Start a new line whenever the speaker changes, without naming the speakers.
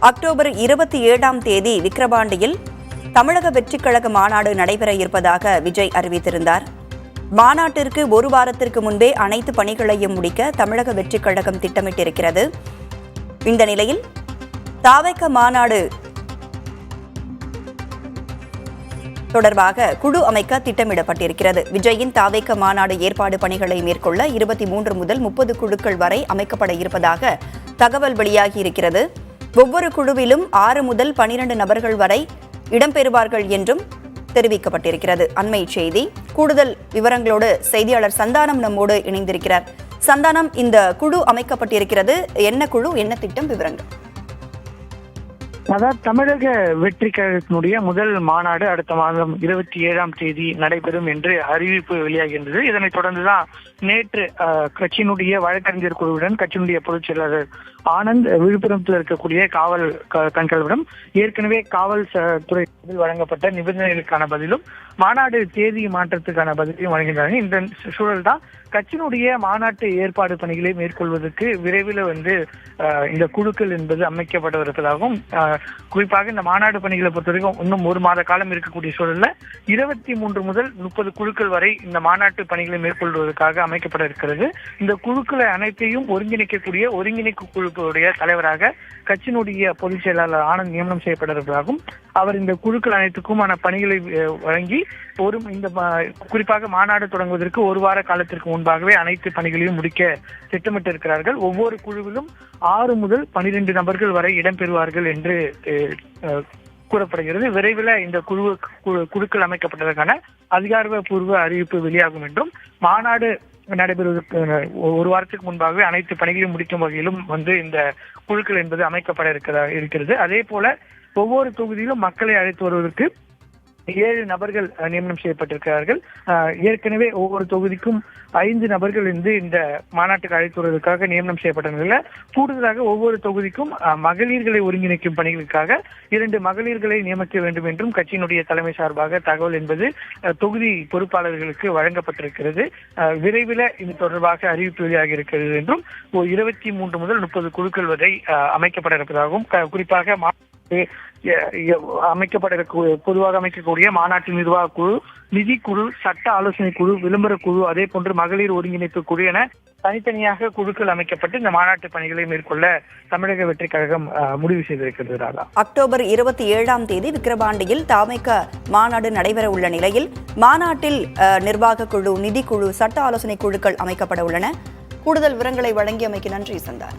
October 27ஆம் தேதி விக்கிரவாண்டியில் தமிழக வெற்றிக் கழக மாநாடு நடைபெற இருப்பதாக விஜய் அறிவித்திருந்தார். மாநாட்டிற்கு ஒரு வாரத்திற்கு முன்பே அனைத்து பணிகளையும் முடிக்க தமிழக வெற்றிக் கழகம் திட்டமிட்டிருக்கிறது. இந்த நிலையில் தாவேக மாநாடு தொடர்பாக குழு அமைக்க திட்டமிடப்பட்டிருக்கிறது. விஜயின் தாவேக மாநாடு ஏற்பாடு பணிகளை மேற்கொள்ள 23 முதல் 30 குழுக்கள் வரை அமைக்கப்பட இருப்பதாக தகவல் வெளியாகியிருக்கிறது. ஒவ்வொரு குழுவிலும் 6 முதல் 12 நபர்கள் வரை இடம்பெறுவார்கள் என்றும் தெரிவிக்கப்பட்டிருக்கிறது. அண்மை செய்தி. கூடுதல் விவரங்களோடு செய்தியாளர் சந்தானம் நம்மோடு இணைந்திருக்கிறார். சந்தானம், இந்த குழு அமைக்கப்பட்டிருக்கிறது. என்ன குழு, என்ன திட்டம், விவரங்கள்?
அதாவது தமிழக வெற்றி கழகத்தினுடைய முதல் மாநாடு அடுத்த மாதம் 27ஆம் தேதி நடைபெறும் என்று அறிவிப்பு வெளியாகின்றது. இதனைத் தொடர்ந்துதான் நேற்று கட்சியினுடைய வழக்கறிஞர் குழுவுடன் கட்சியினுடைய பொதுச் செயலாளர் ஆனந்த் விழுப்புரத்தில் இருக்கக்கூடிய காவல் கண்காணிப்பிடம் ஏற்கனவே காவல் துறை வழங்கப்பட்ட நிபந்தனைகளுக்கான பதிலும் மாநாடு தேதி மாற்றத்துக்கான பதிலையும் வழங்கினார்கள். இந்த சூழல் தான் கட்சியினுடைய மாநாட்டு ஏற்பாடு பணிகளை மேற்கொள்வதற்கு விரைவில் இந்த குழுக்கள் என்பது அமைக்கப்பட்டிருப்பதாகவும், குறிப்பாக இந்த மாநாடு பணிகளை பொறுத்தவரைக்கும் இன்னும் ஒரு மாத காலம் இருக்கக்கூடிய சூழல்ல 23 முதல் 30 குழுக்கள் வரை இந்த மாநாட்டு பணிகளை மேற்கொள்வதற்காக அமைக்கப்பட இருக்கிறது. இந்த குழுக்களை அனைத்தையும் ஒருங்கிணைக்கக்கூடிய ஒருங்கிணைப்பு குழுக்களுடைய தலைவராக கட்சியினுடைய பொதுச் செயலாளர் ஆனந்த் நியமனம் செய்யப்பட்டிருப்பதாகவும், அவர் இந்த குழுக்கள் அனைத்துக்குமான பணிகளை வழங்கி குறிப்பாக மாநாடு தொடங்குவதற்கு ஒரு வார காலத்திற்கு முன்பாகவே அனைத்து பணிகளையும் முடிக்க திட்டமிட்டிருக்கிறார்கள். ஒவ்வொரு குழுவிலும் 6 முதல் 12 நபர்கள் வரை இடம்பெறுவார்கள் என்று கூறப்படுகிறது. விரைவில் இந்த குழுக்கள் அமைக்கப்பட்டதற்கான அதிகாரப்பூர்வ அறிவிப்பு வெளியாகும் என்றும், மாநாடு நடைபெறுவதற்கு ஒரு வாரத்துக்கு முன்பாகவே அனைத்து பணிகளையும் முடிக்கும் வகையிலும் இந்த குழுக்கள் என்பது அமைக்கப்பட இருக்கிறது. அதே போல ஒவ்வொரு தொகுதியிலும் மக்களை அழைத்து வருவதற்கு 7 நபர்கள் நியமனம் செய்யப்பட்டிருக்கிறார்கள். ஏற்கனவே ஒவ்வொரு தொகுதிக்கும் 5 நபர்கள் இந்த மாநாட்டுக்கு அழைத்து வருவதற்காக நியமனம் செய்யப்பட்ட நிலையில் கூடுதலாக ஒவ்வொரு தொகுதிக்கும் மகளிர்களை ஒருங்கிணைக்கும் பணிகளுக்காக 2 மகளிர்களை நியமிக்க வேண்டும் என்றும் கட்சியினுடைய தலைமை சார்பாக தகவல் என்பது தொகுதி பொறுப்பாளர்களுக்கு வழங்கப்பட்டிருக்கிறது. விரைவில் இது தொடர்பாக அறிவிப்பு வெளியாகி இருக்கிறது என்றும் 23 முதல் 30 குழுக்கள் வரை அமைக்கப்பட இருப்பதாகவும், குறிப்பாக பொதுவாக அமைக்கக்கூடிய மாநாட்டு நிர்வாக குழு, நிதி குழு, சட்ட ஆலோசனை குழு, விளம்பர குழு, அதே போன்று மகளிர் ஒருங்கிணைப்பு குழு என தனித்தனியாக குழுக்கள் அமைக்கப்பட்டு இந்த மாநாட்டு பணிகளை மேற்கொள்ள தமிழக வெற்றி கழகம் முடிவு செய்திருக்கிறது.
அக்டோபர் 27ஆம் தேதி விக்கிரவாண்டியில் தாவேக மாநாடு நடைபெற உள்ள நிலையில் மாநாட்டில் நிர்வாக குழு, நிதி குழு, சட்ட ஆலோசனை குழுக்கள் அமைக்கப்பட உள்ளன. கூடுதல் விவரங்களை வழங்கியமைக்கு நன்றி சந்தார்.